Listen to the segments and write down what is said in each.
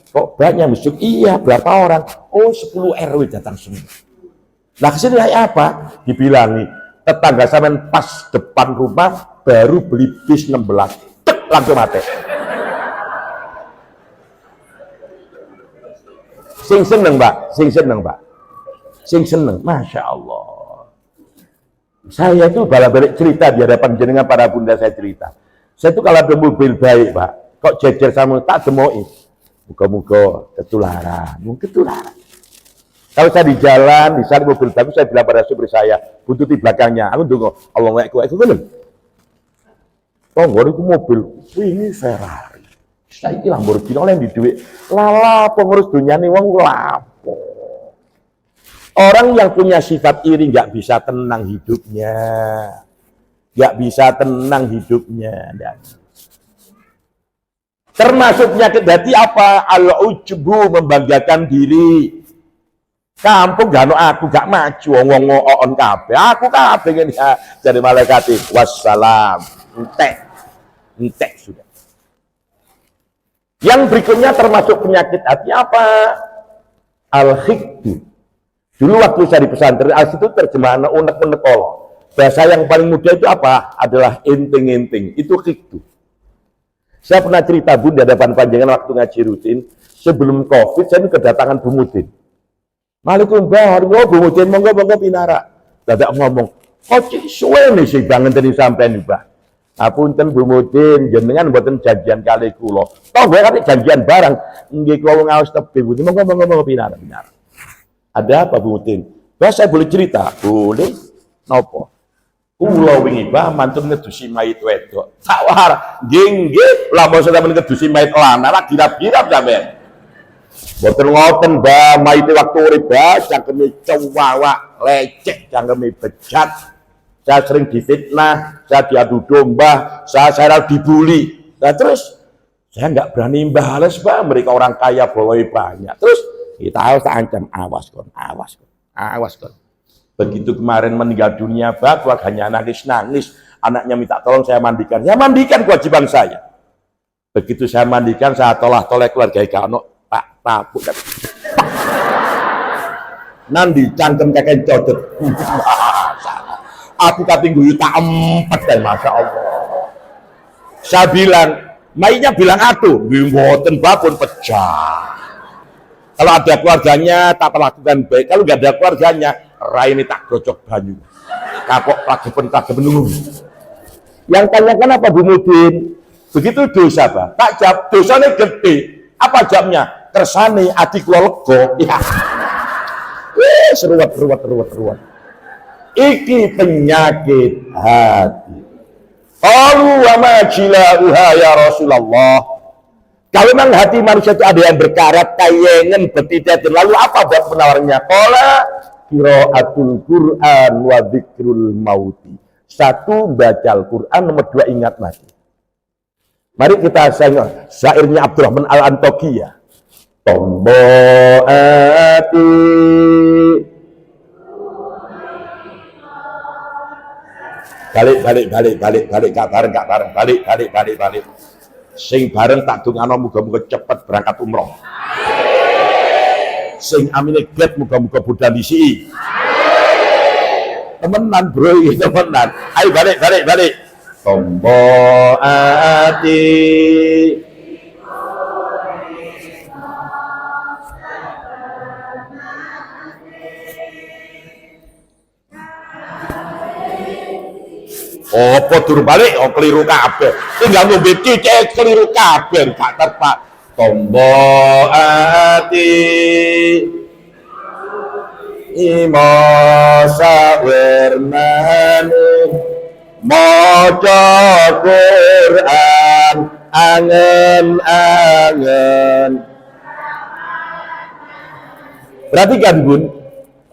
Kok banyak masuk? Iya, berapa orang? Oh, 10 RW datang semua. Nah, kesini apa? Dibilangi, tetangga sampean pas depan rumah baru beli bis 16. Tek, langsung mati. Sing seneng, Mbak. Sing seneng, Mbak. Sing seneng. Masya Allah. Saya itu balik cerita di hadapan jenengan para bunda saya cerita. Saya itu kalau ada mobil baik, Pak, kok jejer sama tak demoi. Muka-muka ketularan, ketularan. Kalau saya di jalan, di saat mobil bagus, saya bilang pada supir saya, buntuti belakangnya. Aku tunggu, Allah aku belum. Oh, itu mobil, ini Ferrari. Saya ini Lamborghini, oleh yang di duit. Lala, pengurus dunia ini, wong lapo. Orang yang punya sifat iri nggak bisa tenang hidupnya. Nggak bisa tenang hidupnya. Termasuk penyakit hati apa? Al-ujbu, membanggakan diri. Kampung gak aku gak maju, ngomong kabeh. Aku kabeh ngene ya. Jadi malaikat wassalam. Entek sudah. Yang berikutnya termasuk penyakit hati apa? Al-hikdu. Dulu waktu saya di pesantren, itu terjemahan unek-unek Allah. Bahasa yang paling mudah itu apa? Adalah inting-inting. Itu hikdu. Saya pernah cerita Bun di hadapan panjangan waktu ngaji rutin. Sebelum COVID, saya ini kedatangan Bu Mudin. Waalaikumsalam, Bu Mudin, monggo pinara. Dadak ngomong, kok suwe nih sih banget tadi sampai nih, Mbah. Apunten Bu Mudin, jenengan mboten janjian kali kula. Toh gue kan janjian barang. Nggih kula ngaos tebih Bu. Monggo pinara. Ada apa Bu Mudin? Bah, saya boleh cerita? Boleh. Napa? Kula wingi bah mantun ngedusi mayit wedok. Tak war, nggih, lamun sampeyan ngedusi mayit lanang lak girap-girap sampeyan. Mboten ngoten bah, mayit waktu urip bah cangkeme cowawak, lecek, cangkeme bejat. Saya sering difitnah, saya diadu domba, saya dibully. Nah terus saya nggak berani balas bah, mereka orang kaya bawa banyak. Terus kita harus ancam awas kon. Begitu kemarin meninggal dunia, bah, keluarganya nangis, anaknya minta tolong saya mandikan. Ya mandikan kewajiban saya. Begitu saya mandikan, saya tolak-tolak keluarga Kano, tak tapuk. Nandi cangkem kakek codot. Aku kating guyu tak empet dan Masya Allah. Saya bilang, mayitnya bilang aduh, mboten babon pecah. Kalau ada keluarganya tak perlakukan baik, kalau nggak ada keluarganya raine tak gocok banyu. Kapok kagepen nunggu. Yang tanyakan apa Bu Mudin? Begitu dosa, Pak. Tak jawab, dosanya gede. Apa jawabnya? Kersane ati kula lega. Ya. Seruat. Iki penyakit hati. Qalu wa ma jilauha ya Rasulullah. Kalau memang hati manusia itu ada yang berkarat, kayengen, betidat, lalu apa buat penawarnya? Qala qiraatul Qur'an wa dzikrul mauti. Satu, baca Al-Quran, nomor dua, ingat mati. Mari kita sengok syairnya Abdurrahman Al-Antokiyah. Tombo ati balik gak bareng balik sing bareng tak dongano muga-muga cepet berangkat umroh. Sing amine gleb muga-muga budal disi. Temenan bro, temenan. Ayo balik. Tombo ati apa durung balik, keliru kabeh. Tinggal ngombe cicek keliru kabeh, gak tepat. Tombo ati imo sawirmane maca Quran angen-angen. Perhatikan Bun,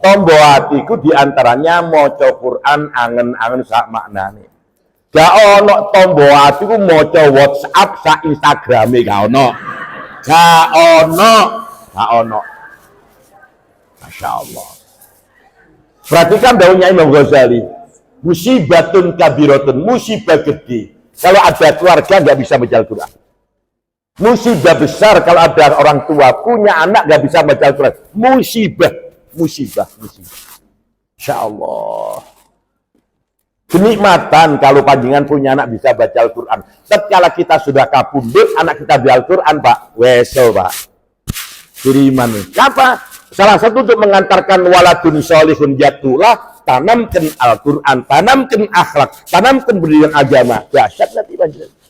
tombo hatiku diantaranya maca Quran angen-angen sak maknane. Gak ono tombo hatiku maca WhatsApp sak Instagrame gak ono. Masya Allah. Perhatikan daunnya Imam Ghazali. Musibatun kabiratun, musibah gede. Kalau ada keluarga nggak bisa baca Al-Quran. Musibah besar kalau ada orang tua punya anak gak bisa baca Al-Quran. Musibah. Insya Allah. Kenikmatan kalau panjenengan punya anak bisa baca Al-Quran. Setelah kita sudah kapundut, anak kita baca Al-Quran, Pak. Wesel, Pak. Kiriman. Apa? Salah satu untuk mengantarkan waladun sholihun jatulah, tanamkan Al-Quran, tanamkan akhlak, tanamkan pendidikan agama. Dahsyat nanti panjenengan.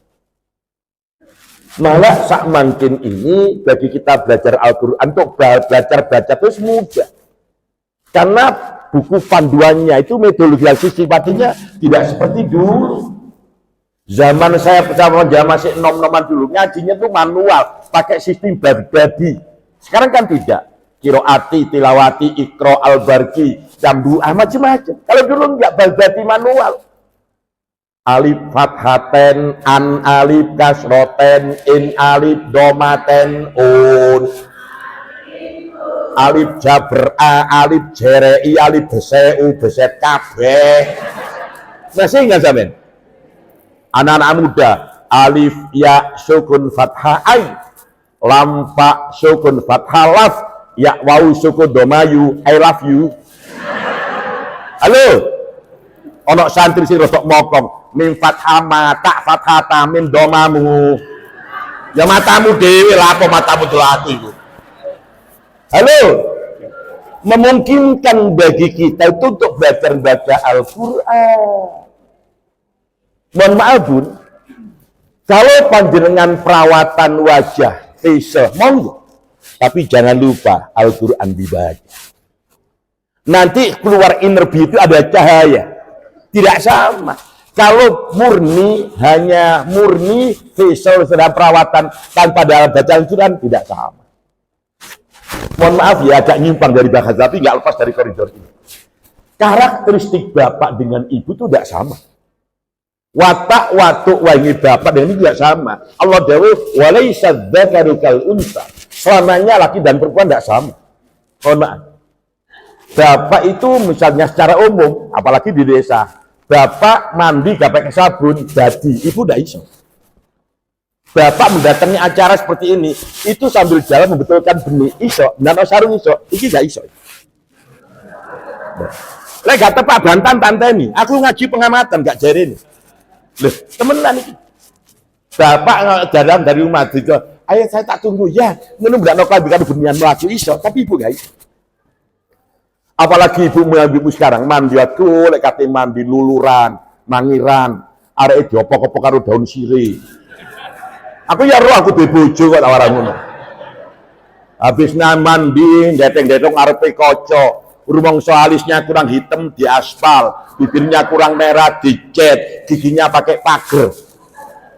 Malah sak mungkin ini bagi kita belajar Al-Quran untuk belajar baca terus mudah. Karena buku panduannya itu metodologi sistematiknya tidak seperti dulu. Zaman saya bersama masih nom-noman dulu, ngajinya tuh manual, pakai sistem babi. Sekarang kan tidak. Kiroati, tilawati, ikro, al-barki, jambu'ah, macam-macam. Kalau dulu enggak babi manual. Alif fathaten, an alif kasroten, in alif domaten, un. Alif jabra, alif jerei, alif beseu, beset kabeh. Masih ingat sampean? Anak-anak muda, alif ya sukun fathah ai, lam fa sukun fathah laf, ya wau sukun domayu, I love you. Halo, onok santri sing rodok mokong. Mim fathah mata fathah tamim domamu. Ya matamu dewi lah, apa matamu delatu itu. Halo, memungkinkan bagi kita itu untuk belajar baca Al-Quran. Mohon maaf bun, kalau panjenengan perawatan wajah, facial, monggo. Tapi jangan lupa Al-Quran dibaca. Nanti keluar inner beauty ada cahaya. Tidak sama. Kalau hanya murni facial sedang perawatan tanpa dalam bacaan Al-Quran tidak sama. Mohon maaf ya, agak nyimpang dari bahasa, tapi nggak lepas dari koridor ini. Karakteristik bapak dengan ibu itu tidak sama. Watak wangi bapak dengan ibu tidak sama. Allah dawuh, walaysa dzakaru kal unsa. Selamanya laki dan perempuan tidak sama. Mohon maaf. Bapak itu misalnya secara umum, apalagi di desa, bapak mandi gak pakai sabun, jadi ibu tidak iso. Bapak mendatangi acara seperti ini, itu sambil jalan membetulkan benih iso, dan sarung iso, ini gak iso. Lek gak tepak bantan tanteni, aku ngaji pengamatan gak jari ini. Loh, temenan ini. Bapak jalan dari rumah juga, ayo saya tak tunggu ya, menurut gak nokal bikin benian melaju iso, tapi ibu gak iso. Apalagi ibu sekarang mandi aku, lek kate mandi luluran, mangiran, arek diopok-opok karo daun sirih. Aku ya roh aku duwe bojo kok tawaran ngono. Habis mandi, deteng-deteng arepe kaca, rumangsa alisnya kurang hitam di aspal, bibirnya kurang merah dicet, giginya pakai pager.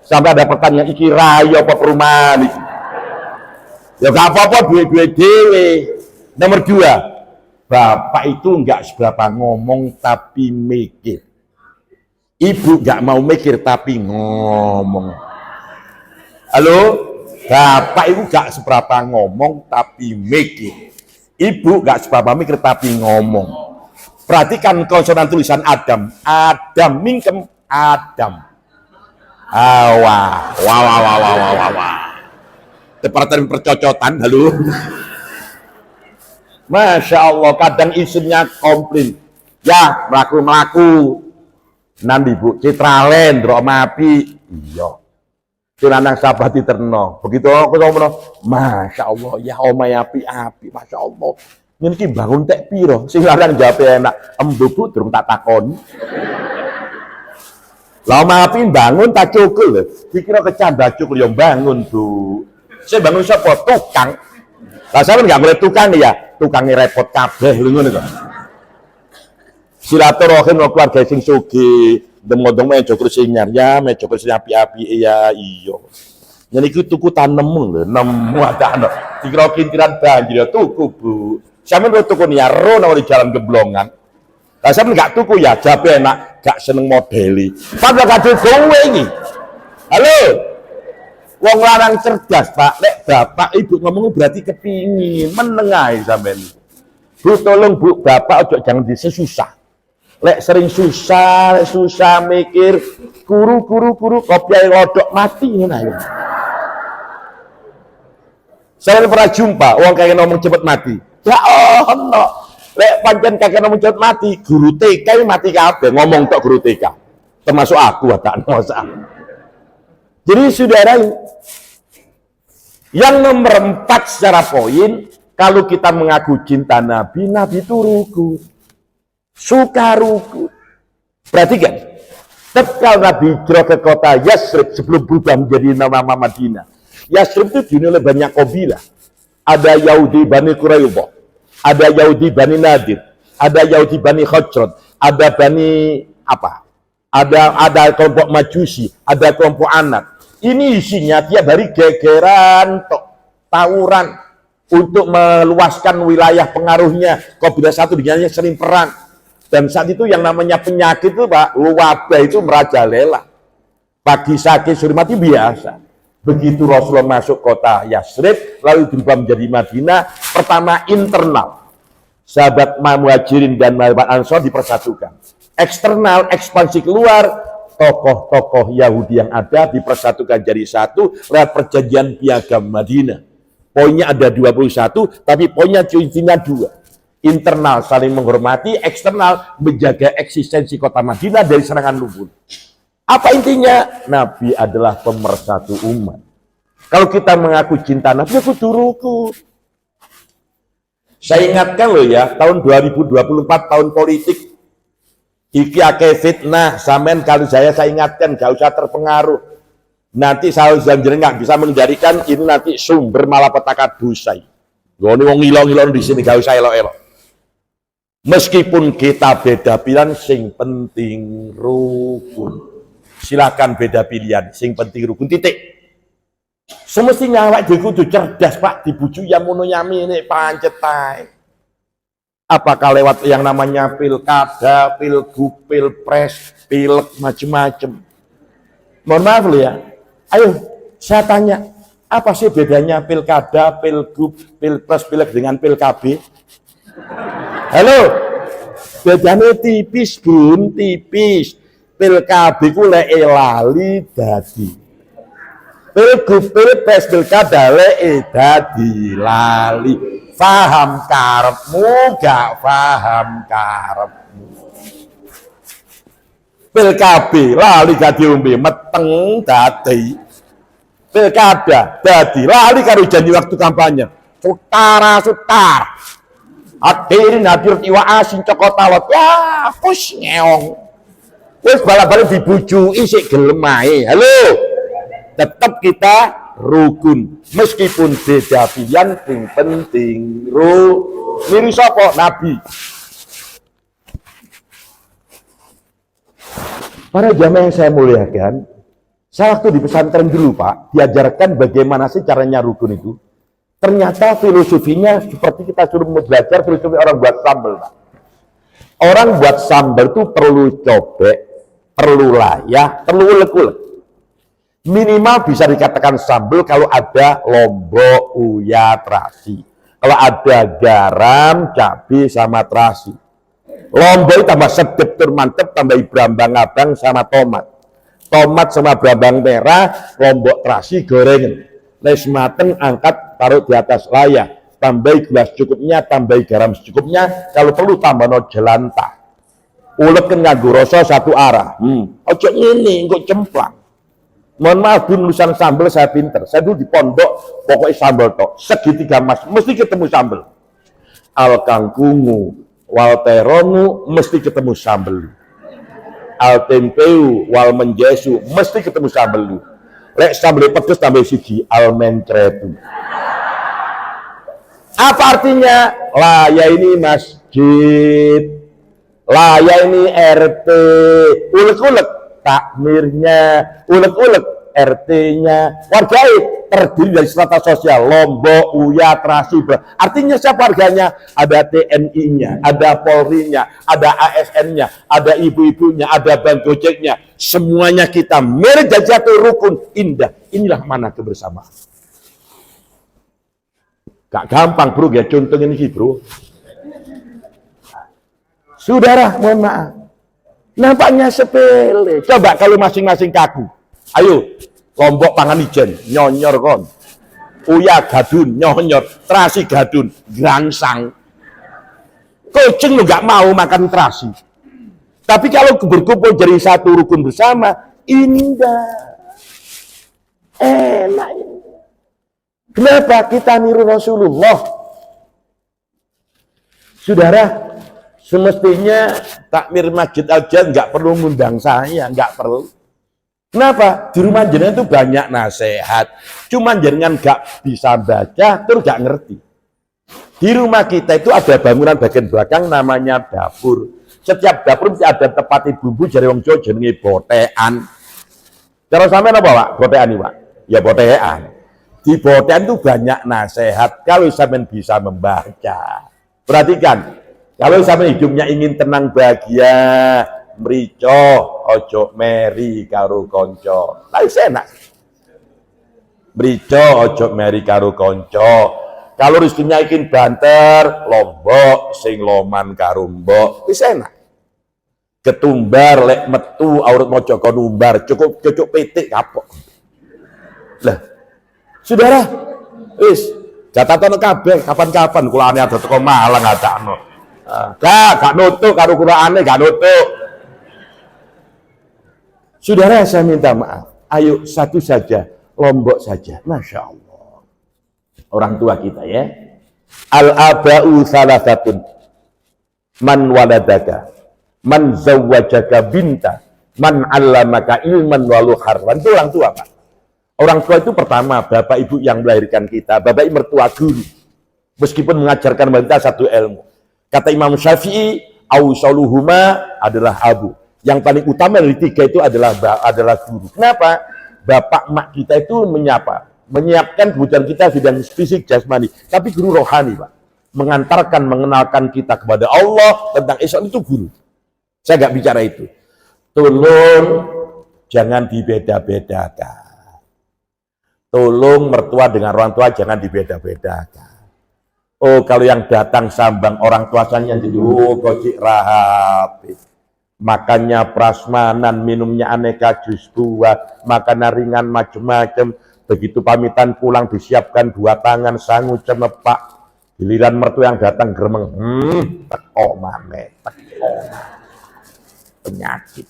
Sampai ada pertanyaan iki rayo apa perumahan iki. Ya gak apa-apa duwe-duwe dhewe. Nomor 2. Bapak itu enggak seberapa ngomong tapi mikir. Ibu enggak mau mikir tapi ngomong. Halo? Bapak itu enggak seberapa ngomong tapi mikir. Ibu enggak seberapa mikir tapi ngomong. Perhatikan konsonan tulisan Adam. Adam mingkem Adam. Wah. Departemen percocotan, halo. Masya Allah, kadang isunya komplain. Ya, melaku. Nanti bu, citralen, drama api. Iya. Tunanang sahabat diterno. Begitu aku ngomong, Masya Allah, ya omai api. Masya Allah. Ini bangun tek piro. Sing larang jawab enak. Bu, durung tak takon. Lah omai api bangun tak cukul. Dikira kecanda cukul yang bangun bu. Saya bangun siapa? Tukang. Lah saya nggak boleh tukang ya. Tukangnya repot kabeh ngono kok. Silaturahim karo keluarga sing sugih, demodong mejo kursi nyarya, mejo kursi api-api iya. Yen iki tuku tanem lho, nemu ada ana. Dikira kintiran banjir ya tuku, Bu. Sampeyan tuku niaro nang jalan Geblongan. Lah sampeyan enggak tuku ya, jabe enak, gak seneng modeli. Padha kadhe kowe iki. Halo. Wong larang cerdas, Pak. Lek bapak ibu ngomong berarti kepingin menengahi sampean. Bu tolong Bu, bapak ojo jangan disesusah. Lek sering susah mikir kuru kopi ae lodok mati ngono ae. Saya pernah jumpa orang kayak ngomong cepet mati. Ya Allah, lek pancen kakek ngomong cepet mati, guru TK mati kabeh, ngomong tok guru TK. Termasuk aku tak masa. Jadi saudara, yang nomor 4 secara poin, kalau kita mengaku cinta Nabi, Nabi itu ruku, suka ruku. Perhatikan, ketika Nabi hijrah ke kota Yasrib sebelum berubah menjadi nama Madinah. Yasrib itu dihuni oleh banyak kabilah. Ada Yahudi Bani Quraidah, ada Yahudi Bani Nadir, ada Yahudi Bani Khajraj, ada Bani apa? Ada kelompok Majusi, ada kelompok Anak. Ini isinya tiap hari gegeran, tawuran untuk meluaskan wilayah pengaruhnya. Kabilah satu dengan yang sering perang. Dan saat itu yang namanya penyakit itu Pak, wabah itu merajalela. Pagi sakit, sore mati biasa. Begitu Rasulullah masuk kota Yasrib, lalu berubah menjadi Madinah, pertama internal. Sahabat Muhajirin dan Ansor dipersatukan. Eksternal, ekspansi keluar, tokoh-tokoh Yahudi yang ada dipersatukan jadi satu lewat perjanjian piagam Madinah. Poinnya ada 21, tapi poinnya intinya 2. Internal saling menghormati, eksternal menjaga eksistensi kota Madinah dari serangan lumpur. Apa intinya? Nabi adalah pemersatu umat. Kalau kita mengaku cinta Nabi, aku turuku. Saya ingatkan loh ya, tahun 2024 tahun politik. Iki akeh fitnah, sampean kalau saya ingatkan, gak usah terpengaruh. Nanti saya nggak bisa mengendalikan, ini nanti sumber malapetaka dosa. Gini wong ngilong-ngilong di sini, gak usah elok-elok. Meskipun kita beda pilihan, sing penting rukun. Silakan beda pilihan, sing penting rukun, titik. Semestinya awak dhewe kudu cerdas Pak, dibujuk yang mono nyamine pancet tae. Apakah lewat yang namanya pilkada, pilgub, pilpres, pilek, macam-macam. Mohon maaf loh ya. Ayo, saya tanya, apa sih bedanya pilkada, pilgub, pilpres, pilek dengan pilkab? Halo, bedanya tipis bun, tipis. Pilkab ku lek lali dadi. Pilgub, pilpres, pilkada lek dadi lali. Faham karepmu, gak paham karepmu. Pilkab lali gak diombe, meteng dadi. Pilkada dadi lali karo janji waktu kampanye. Sutara. Hadirin hadirat iwa asin cokotawat. Ya, pus ngeong. Wis balak-balik dibujui sik gelem ae. Halo. Tetap kita rukun. Meskipun beda pilihan, yang penting mirip sapa? Nabi. Para jamaah yang saya muliakan, saya waktu di pesantren dulu Pak, diajarkan bagaimana sih caranya rukun itu. Ternyata filosofinya seperti kita suruh belajar filosofi orang buat sambal Pak. Orang buat sambal itu perlu cobek, perlu layah, perlu ulek-ulek. Minimal bisa dikatakan sambal kalau ada lombok, uyah, terasi. Kalau ada garam, cabai, sama terasi. Lombok tambah sedep tur mantep, tambah brambang abang sama tomat. Tomat sama brambang merah, lombok terasi gorengan. Les mateng angkat taruh di atas layah. Tambahi gula secukupnya, tambahi garam secukupnya. Kalau perlu tambah no jelantah. Uleken nganggo rasa satu arah. Ojo ini, engko cemplang. Mohon maaf Bu, nulisan sambal saya pinter. Saya dulu di pondok, pokoknya sambal tok. Segitiga mas, mesti ketemu sambal. Al kangkungu, wal teronu, mesti ketemu sambal. Al tempeu, wal menjesu, mesti ketemu sambal. Lek sambal pedes tambah siji, al mencretu. Apa artinya? Laya ini masjid, laya ini RT, ulek-ulek takmirnya, ulek-ulek RT-nya, warga terdiri dari strata sosial, lombok, uyah, terasi. Artinya siapa warganya? Ada TNI-nya, ada Polri-nya, ada ASN-nya, ada ibu-ibunya, ada bank gojeknya. Semuanya kita merjajatu rukun indah. Inilah mana kebersamaan. Gak gampang bro, ya contoh ini sih bro. Saudara, mohon maaf. Nampaknya sepele. Coba kalau masing-masing kaku. Ayo, lombok pangan ijen, nyonyor kon. uya gadun, nyonyot, terasi gadun, gerangsang. Kucing lu nggak mau makan terasi. Tapi kalau berkumpul jadi satu rukun bersama, indah, enak. Kenapa kita niru Rasulullah? Saudara, semestinya takmir masjid aja nggak perlu ngundang saya, nggak perlu. Kenapa? Di rumah jenengan itu banyak nasihat, cuman jenengan nggak bisa baca, terus nggak ngerti. Di rumah kita itu ada bangunan bagian belakang namanya dapur. Setiap dapur mesti ada tempat bumbu dari wong Jawa jenenge botekan. Terus sampean apa, Pak? Botekan iki, Pak. Ya botekan. Di botekan itu banyak nasihat kalau sampean bisa membaca. Perhatikan, kalau sampean hidupnya ingin tenang bahagia, mrico ojo meri karo konco. Lah enak. Mrico ojo meri karo konco. Kalau rezekinya ingin banter, lombok sing loman karo mbok. Wis enak. Ketumbar lek metu aurat mojo konumbar, cukup pitik kapok. Lah, saudara, wis catatan kabeh kapan-kapan kula ane ada teko Malang ngadakno. Gak nutuk karo Qur'ane, gak nutuk. Saudara, saya minta maaf. Ayo satu saja, Lombok saja. Masya Allah. Orang tua kita ya. Al-aba'u salasatun. Man waladaka, man zawwajaka binta, man 'allamaka ilman walu harwan. Itu orang tua, Pak. Orang tua itu pertama bapak ibu yang melahirkan kita, bapak ibu mertua guru. Meskipun mengajarkan wanita satu ilmu. Kata Imam Syafi'i, awsaluhuma adalah abu. Yang paling utama dari tiga itu adalah guru. Kenapa? Bapak mak kita itu menyiapkan kebutuhan kita bidang fisik jasmani, tapi guru rohani, Pak. Mengantarkan, mengenalkan kita kepada Allah tentang Islam itu guru. Saya nggak bicara itu. Tolong jangan dibeda-bedakan. Tolong mertua dengan orang tua jangan dibeda-bedakan. Oh, kalau yang datang sambang orang tuanya jadi gojek rahapi. Makannya prasmanan, minumnya aneka jus buah, makanan ringan macam-macam. Begitu pamitan pulang disiapkan dua tangan sangu cemepak. Giliran mertua yang datang gremeng, teko mame, teko. Penyakit.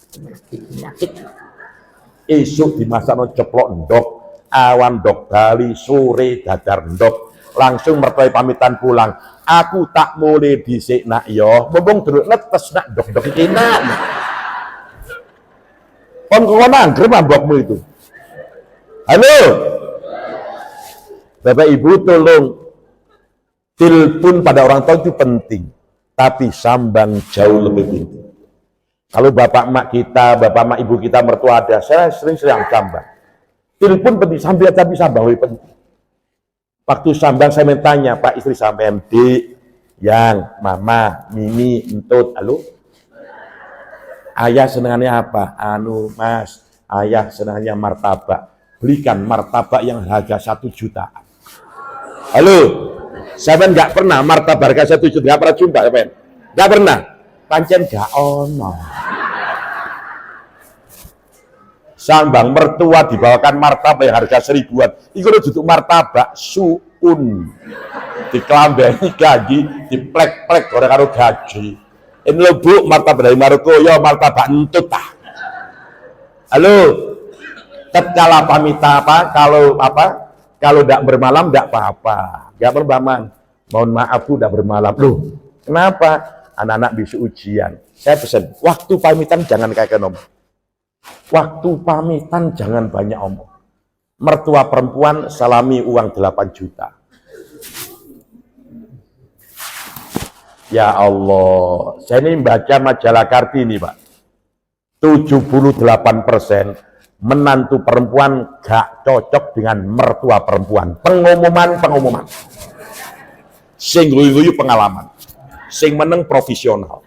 Esok dimasak no ceplok ndok, awan ndok Bali, sore dadar ndok. Langsung mertua pamitan pulang. Aku tak boleh dhisik nak yo, mumpung duruk netes nak ndok-ndok iki nak. Kon nanggrem mbokmu itu. Halo. Bapak Ibu tolong telepon pada orang tua itu penting, tapi sambang jauh lebih penting. Kalau bapak mak kita, bapak mak ibu kita mertua ada, saya sering sambang. Telepon penting, sambil tapi sambang lebih penting. Waktu sambang saya bertanya, Pak istri sampean Dik, yang mama, mimi, entut, halo. Ayah senangannya apa? Anu mas, ayah senangannya martabak. Belikan martabak yang harga 1 jutaan. Halo, sampean nggak pernah martabak harga 1 juta, nggak pernah jumpa sampean? Nggak pernah. Pancen gak ono. Sambang mertua dibawakan martabak yang harga 1000-an. Iku lho duduk martabak suun. Diklambeni gaji, diplek-plek ora karo gaji. Ini lho Bu, martabak dari Maroko, ya martabak entut tah. Halo. Tatkala pamita kalau tidak bermalam tidak apa-apa. Enggak bermalam. Mohon maaf Bu, tidak bermalam. Loh, kenapa? Anak-anak besok ujian. Saya pesan, waktu pamitan jangan kayak ngomong. Waktu pamitan jangan banyak omong. Mertua perempuan salami uang 8 juta. Ya Allah, saya ini baca majalah Kartini, Pak. 78% menantu perempuan gak cocok dengan mertua perempuan. Pengumuman. Sing guyu pengalaman. Sing meneng profesional.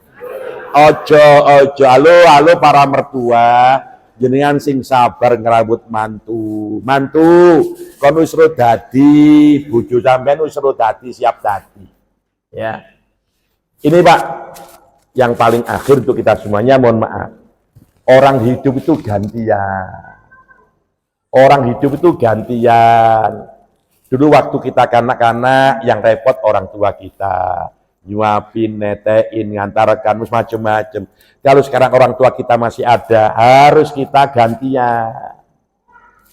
Ojo, halo para mertua, jenengan sing sabar ngerawut mantu, kon wis ro dadi, bojo sampean wis ro dadi, siap dadi. Ya. Ini Pak, yang paling akhir untuk kita semuanya, mohon maaf. Orang hidup itu gantian. Dulu waktu kita kanak-kanak yang repot orang tua kita, nyuapin, netein, ngantarkan, macam-macam. Kalau sekarang orang tua kita masih ada, harus kita gantian.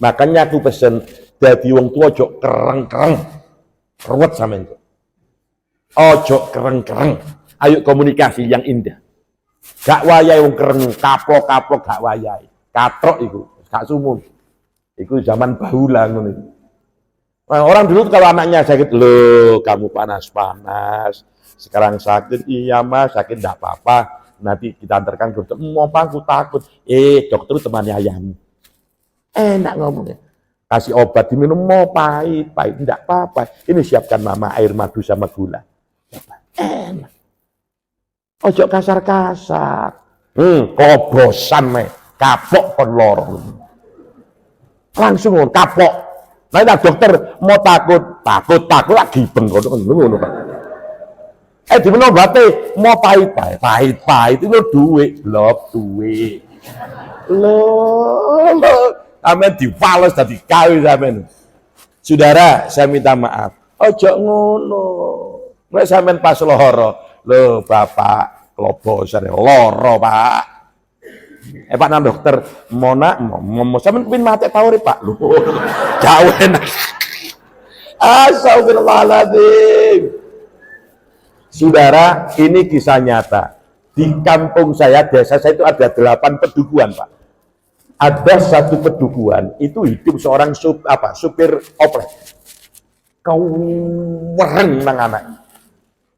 Makanya aku pesen, jadi wong tua ojo kereng-kereng, ruwet sama itu. Ojo kereng-kereng, ayo komunikasi yang indah. Gak wayai wong kereng, kaplok-kaplok gak wayai. Katrok itu, gak sumum. Itu zaman bahula ngono. Nah, orang dulu kalau anaknya sakit, loh kamu panas-panas, sekarang sakit, iya mas, sakit enggak apa-apa, nanti kita antarkan ke dokter, mau apa aku takut, dokter temannya ayahmu, enak ngomongnya, kasih obat diminum, mau pahit, enggak apa-apa, ini siapkan mama air madu sama gula, enak, ojo kasar-kasar, kobosan kapok kon lorong, langsung kapok. Nah, dokter mau takut lagi bengkok ngono Pak. Di mana bate mau pahit itu duit, blok duit. Loh, amen dipales dadi kawin sampean. Saudara, saya minta maaf. Ojo ngono. Nek sampean pas lara, lho Bapak klobosan lara, Pak. Pak nang dokter, mau sampean pin mate ta urip, Pak. Lho, jauh enak. Astagfirullahaladzim. Saudara, ini kisah nyata. Di kampung saya, desa saya itu ada 8 pedukuhan, Pak. Ada satu pedukuhan, itu hidup seorang supir oplet. Kewereng nang anak.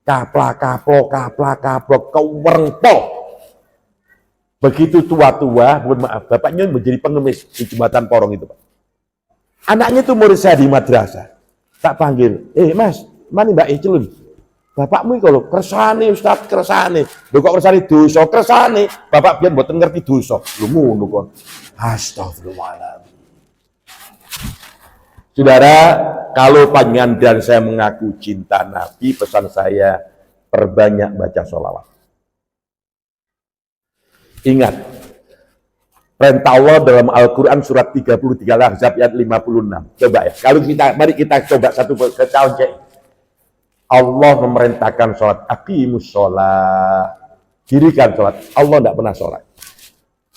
Kaplok, kewereng pol. Begitu tua-tua, mohon maaf, bapaknya menjadi pengemis di jembatan Porong itu, Pak. Anaknya itu murid saya di madrasah. Tak panggil, mas, mana Mbak Icelun? Bapakmu kalau kersane, Ustaz, kersane. Lho kok kersane dosa, kersane. Bapak biar mboten ngerti dosa. Lho ngono kon. Astagfirullahaladzim. Saudara, kalau panjenengan dan saya mengaku cinta Nabi, pesan saya perbanyak baca sholawat. Ingat, perintah Allah dalam Al-Quran surat 33 Al-Ahzab ayat 56. Coba ya, kalau mari kita coba satu contoh. Allah memerintahkan sholat, aqimus sholat, dirikan sholat. Allah tidak pernah sholat.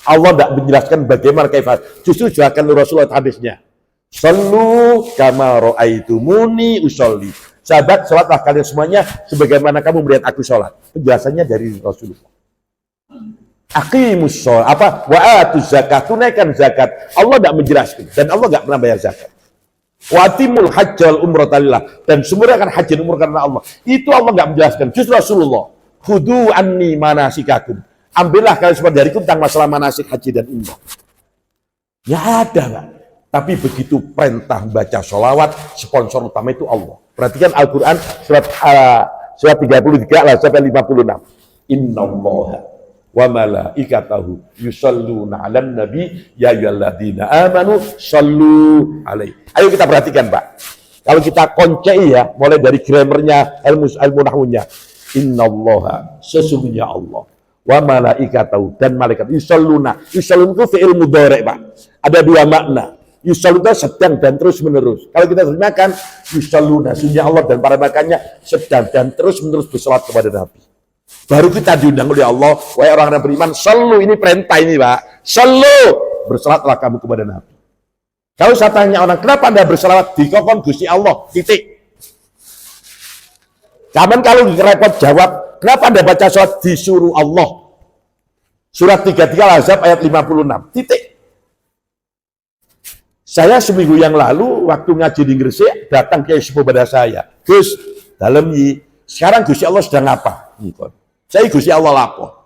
Allah tidak menjelaskan bagaimana kaifat. Justru jelaskan Rasulullah hadisnya. Sallu kama ra'aitumuni usolli. Sahabat, sholatlah kalian semuanya sebagaimana kamu melihat aku sholat. Penjelasannya dari Rasulullah. Aqimus sholat, wa atuz zakat, tunaikan zakat. Allah tidak menjelaskan dan Allah tidak pernah bayar zakat. Watimul hajjal umrotalillah, dan sempurnakan haji dan umrah karena Allah. Itu Allah tidak menjelaskan. Justru Rasulullah, khudu anni manasikakum. Ambillah kalian semua dariku tentang masalah manasik haji dan umrah. Ya ada, Pak. Tapi begitu perintah baca sholawat, sponsor utama itu Allah. Perhatikan Al-Quran surat 33 sampai 56. Innallaha wa malaikatahu yusalluna 'alan nabi ya ayyuhalladzina amanu shallu alaihi. Ayo kita perhatikan, Pak. Kalau kita koncei ya, mulai dari grammarnya, ilmu nahwunya. Innallaha, sesungguhnya Allah, wa malaikatahu, dan malaikat yusalluna. Yusalluna itu fi'il mudhari', Pak. Ada 2 makna. Yusalluna sedang dan terus menerus. Kalau kita terjemahkan yusalluna, sesungguhnya Allah dan para malaikatnya sedang dan terus menerus bersolawat kepada Nabi. Baru kita diundang oleh Allah, wahai orang yang beriman, selalu, ini perintah ini, Pak. Selalu bersalawatlah kamu kepada Nabi. Kalau saya tanya orang, kenapa Anda bersalawat? Dikokon Gusti Allah, titik. Cuman kalau repot jawab, kenapa Anda baca salawat? Disuruh Allah. Surat 33 Al-Ahzab ayat 56, titik. Saya seminggu yang lalu, waktu ngaji di Gresik, datang Kiai Sepuh pada saya. Gus, dalam sekarang Gusti Allah sedang apa? Saya Gusti Allah lapor.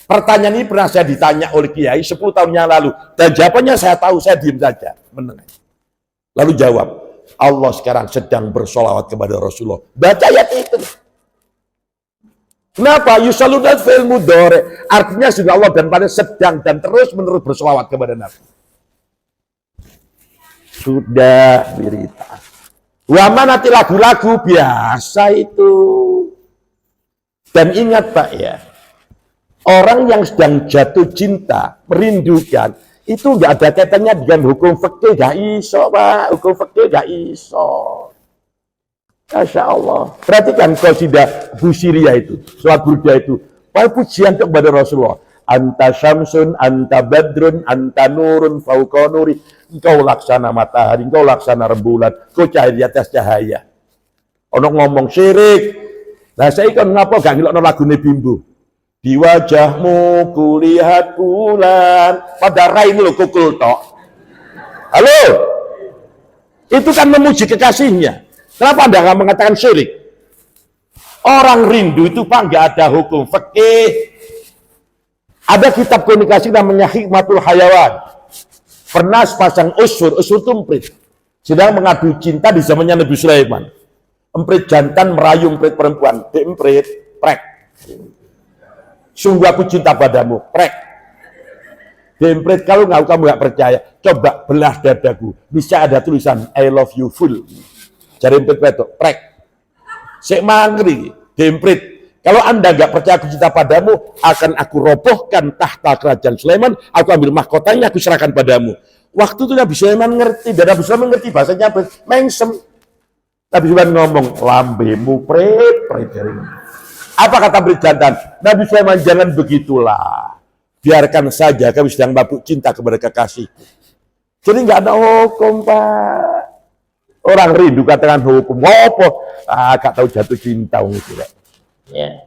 Pertanyaan ini pernah saya ditanya oleh Kiai 10 tahun yang lalu. Dan jawabannya saya tahu, saya diam saja. Mendengar. Lalu jawab, Allah sekarang sedang bersolawat kepada Rasulullah. Baca ayat itu. Kenapa? Yusalluna fil mudhari'. Artinya sudah Allah dan pada sedang dan terus menerus bersolawat kepada Nabi. Sudah berita. Wa nanti lagu-lagu biasa itu. Dan ingat, Pak, ya, orang yang sedang jatuh cinta, merindukan, itu nggak ada kaitannya dengan hukum fikih, nggak iso, Pak. Hukum fikih nggak iso. Masya Allah. Perhatikan qasidah Busiriyah itu, sholat burda itu. Pujian kepada Rasulullah. Anta syamsun, anta badrun, anta nurun, fauqa nuri. Engkau laksana matahari, engkau laksana rembulan, engkau cahaya di atas cahaya. Ono ngomong syirik. Nah saya kan ngapa gak ngelokno lagune Bimbo. Di wajahmu kulihat bulan. Pada rain lo kukul tok. Halo? Itu kan memuji kekasihnya. Kenapa Anda nggak mengatakan syirik? Orang rindu itu Pak nggak ada hukum fikih. Ada kitab komunikasi namanya Hikmatul Hayawan. Pernah sepasang usur tumprit sedang mengadu cinta di zamannya Nabi Sulaiman. Emprit jantan merayu emprit perempuan. Di emprit, prek. Sungguh aku cinta padamu, prek. Di emprit kalau kamu nggak percaya, coba belah dadaku. Bisa ada tulisan I love you full. Cari emprit petok, prek. Sek mangri, di emprit. Kalau Anda nggak percaya aku cinta padamu, akan aku robohkan tahta kerajaan Sulaiman, aku ambil mahkotanya, aku serahkan padamu. Waktu itu Nabi Sulaiman ngerti, dan Nabi Sulaiman ngerti bahasanya mengsem. Nabi Sulaiman ngomong, lambemu pret. Apa kata pret jantan? Nabi Sulaiman, jangan begitulah. Biarkan saja kami sedang mabuk cinta kepada kekasih. Jadi nggak ada hukum, Pak. Orang rindu katakan hukum, ngopo? Gak tahu jatuh cinta gitu, Pak. Ya.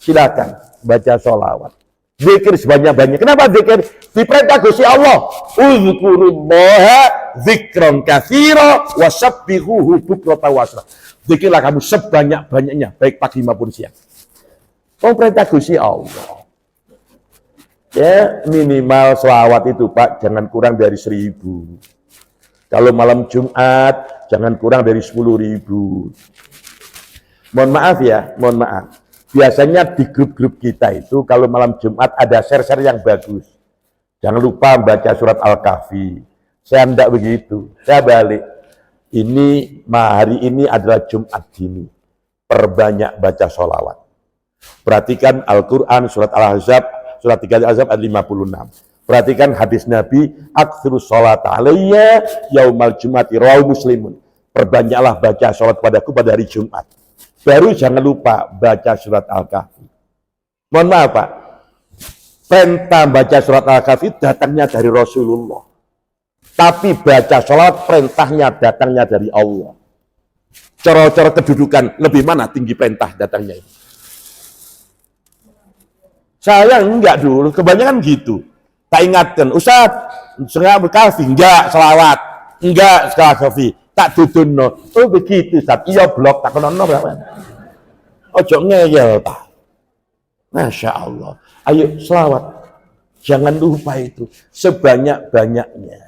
Silakan baca sholawat, zikir sebanyak-banyak. Kenapa zikir? Diperintah Gusti Allah. Uzkurullaha zikron katsira wasabbihuhu bukratan wa asra. Zikirlah kamu sebanyak-banyaknya, baik pagi maupun siang. Perintah Gusti Allah. Ya, minimal sholawat itu Pak, jangan kurang dari 1000. Kalau malam Jumat, jangan kurang dari 10.000. Mohon maaf ya, mohon maaf. Biasanya di grup-grup kita itu kalau malam Jumat ada share-share yang bagus. Jangan lupa baca surat Al-Kahfi. Saya enggak begitu. Saya balik. Hari ini adalah Jumat dini. Perbanyak baca sholawat. Perhatikan Al-Quran, surat Al-Ahzab, surat 3 Al-Ahzab ayat 56. Perhatikan hadis Nabi, aktsirus sholat alayya yaumal jumati rawahu Muslimun. Perbanyaklah baca sholat padaku pada hari Jumat. Baru jangan lupa baca surat Al-Kahfi. Mohon maaf Pak, perintah baca surat Al-Kahfi datangnya dari Rasulullah. Tapi baca sholat perintahnya datangnya dari Allah. Cara-cara kedudukan, lebih mana tinggi perintah datangnya ini? Saya enggak dulu, kebanyakan gitu. Tak ingatkan, Ustadz, surat Al-Kahfi, enggak selawat, enggak Al-Kahfi. Tak dudunno. Oh begitu, Ustaz. Iya blok tak kono berapa? Ojo ngeyel, Pak. Masya Allah. Ayo selawat. Jangan lupa itu sebanyak-banyaknya.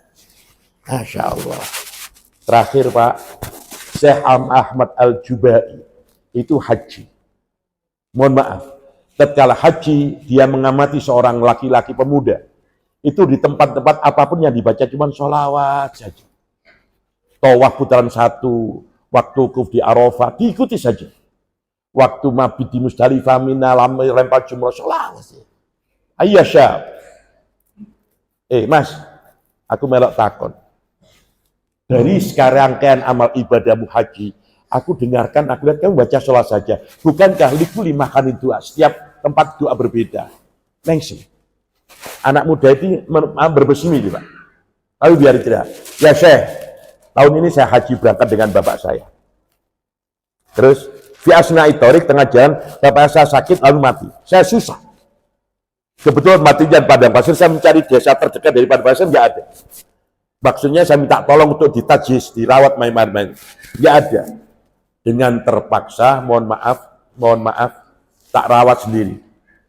Masya Allah. Terakhir Pak, Syekh Ahmad Al-Jubai itu haji. Mohon maaf. Tatkala haji, dia mengamati seorang laki-laki pemuda. Itu di tempat-tempat apapun yang dibaca cuma sholawat saja. Tawaf putaran 1, waktu wukuf di Arafah, diikuti saja. Waktu mabit di Musdalifah, Mina, lempar jumrah, sholawat. Ayah syab. Mas, aku melok takon. Dari sekarangkan amal ibadahmu haji, aku dengarkan, aku lihat kamu baca sholat saja. Bukankah likuli makan itu setiap tempat doa berbeda? Mengsi. Anak muda itu berbesmi, Pak. Lalu biar tidak. Ya Syekh, tahun ini saya haji berangkat dengan bapak saya. Terus, di asna'i thoriq tengah jalan, bapak saya sakit lalu mati. Saya susah. Kebetulan matinya di padang pasir, saya mencari desa terdekat dari padang pasir, nggak ada. Maksudnya saya minta tolong untuk ditajis, dirawat main-main. Nggak ada. Dengan terpaksa, mohon maaf, tak rawat sendiri.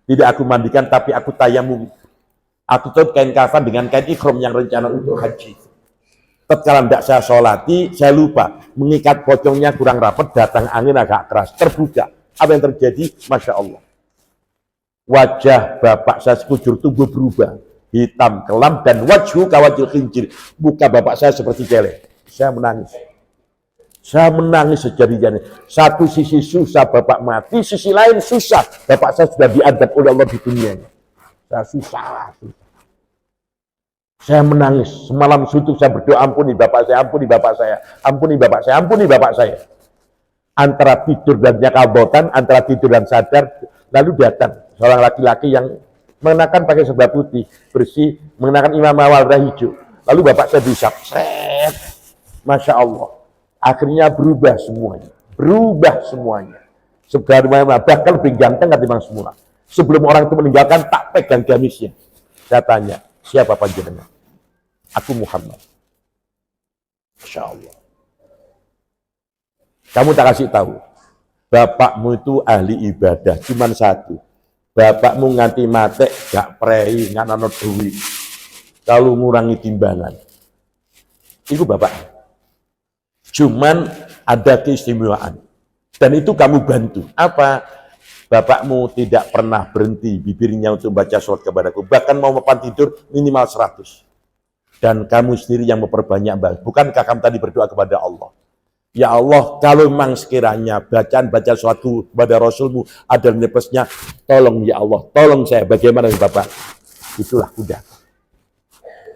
Tidak aku mandikan, tapi aku tayamum. Aku tutup kain kafan dengan kain ikhram yang rencana untuk haji. Tatkala tidak saya sholati, saya lupa. Mengikat pocongnya kurang rapat, datang angin agak keras, terbuka. Apa yang terjadi? Masya Allah. Wajah bapak saya sekujur tubuh berubah. Hitam, kelam, dan wajhu kawajil khincir. Muka bapak saya seperti celeng. Saya menangis. Saya menangis sejadi-jadinya. Satu sisi susah bapak mati, sisi lain susah. Bapak saya sudah diadab oleh Allah di dunia. Saya susah. Saya menangis. Semalam suntuk saya berdoa, ampuni bapak saya, ampuni bapak saya, ampuni bapak saya, ampuni bapak saya. antara tidur dan nyakabotan, antara tidur dan sadar, lalu datang seorang laki-laki yang mengenakan pakai serba putih, bersih, mengenakan imamah warna hijau. Lalu bapak saya diusap, set, Masya Allah. Akhirnya berubah semuanya. Sebagaimana bahkan lebih ganteng ketimbang semula. Sebelum orang itu meninggalkan, tak pegang gamisnya. Saya tanya, siapa panjenengan? Aku Muhammad. Masya Allah. Kamu tak kasih tahu, bapakmu itu ahli ibadah, cuman satu. Bapakmu nganti mati, gak prei, gak nanot duit. Kalau ngurangi timbangan. Itu bapak. Cuman ada keistimewaan. Dan itu kamu bantu. Apa? Bapakmu tidak pernah berhenti bibirnya untuk baca sholat kepadaku. Bahkan mau mapan tidur minimal 100. Dan kamu sendiri yang memperbanyak. Bukankah kamu tadi berdoa kepada Allah? Ya Allah, kalau memang sekiranya bacaan-bacaan suatu kepada Rasulmu ada nefasnya, tolong ya Allah, tolong saya. Bagaimana Bapak? Itulah kuda.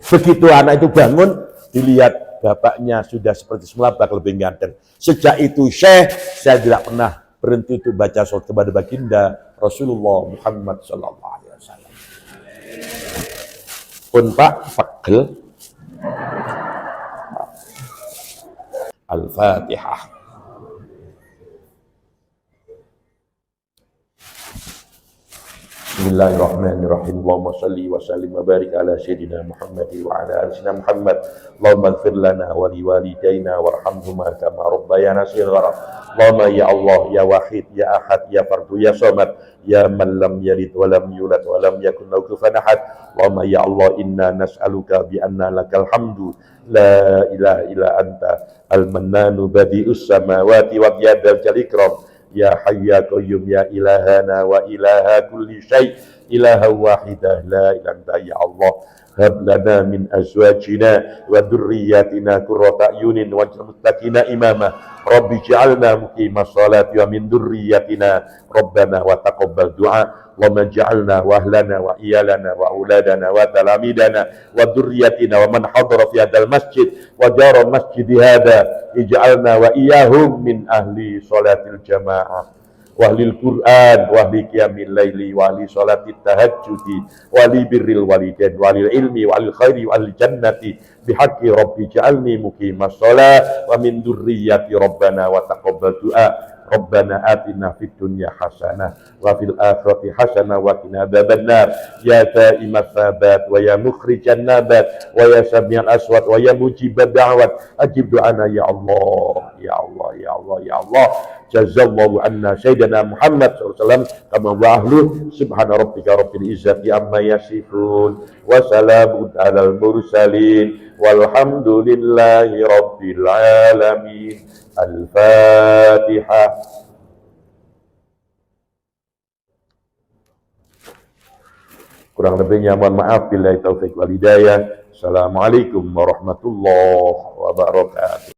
Begitu anak itu bangun, dilihat bapaknya sudah seperti semula, bakal lebih ganteng. Sejak itu saya tidak pernah berhenti untuk baca surat kepada baginda Rasulullah Muhammad SAW. Pun Pak, pegel. Al-Fatihah. Bismillahirrahmanirrahim. Allahumma salli wa sallim wa barik ala sayyidina Muhammad wa ala ali sayyidina Muhammad. Allahumma ighfir lana wa li walidayna warhamhuma kama rabbayana shighara. Allahumma ya Allah ya Wahid ya Ahad ya Fardu ya Samad ya man lam yalid wa lam yulad wa lam yakun lahu kufuwan ahad. Allahumma ya Allah inna nas'aluka bi anna lakal hamdu la ilaha illa anta al-mannanu badi'us samawati wa biyadal jalikram ya hayya qayyum ya ilahana wa ilaha kulli syai' ilaha wahidah la ilaha anta ya Allah hab lana min azwajina wa dhurriyyatina qurrata a'yunin waj'al muttaqina imama rabbi ij'alna muqimas salati wa min dhurriyyatina rabbana wa taqabbal du'a Allahumma ja'alna wa ahlana wa iyalana wa auladana wa talamidana wa dhurriyyatina wa man hadara fi hadzal masjid wa jara masjid hada ij'alna wa iyahum min ahli salatil jamaah wa ahli al-Qur'an wa ahli qiyamil laili wa ahli salatit tahajjudi wa ahli birril walidain wa ahli ilmi wa ahli khairi wa ahli jannati bihaqqi rabbi ja'alni muqimas shalah wa min dhurriyyati rabbana wa taqabbal du'a Rabbana atina fid dunya hasanah wa fil akhirati hasanah wa qina adzabannar ya ta'imat sabat wa ya mukhrijan nabat wa ya sami'al aswat wa ya mujibad da'wat ajib du'ana ya Allah ya Allah ya Allah ya Allah jazallahu anna sayyidina Muhammad sallallahu alaihi wasallam kama wa ahlu subhana rabbika rabbil izzati amma yasifun wa salamun alal mursalin walhamdulillahi rabbil alamin. Al-Fatihah. Kurang lebihnya mohon maaf, billahi taufik wal hidayah. Assalamualaikum warahmatullahi wabarakatuh.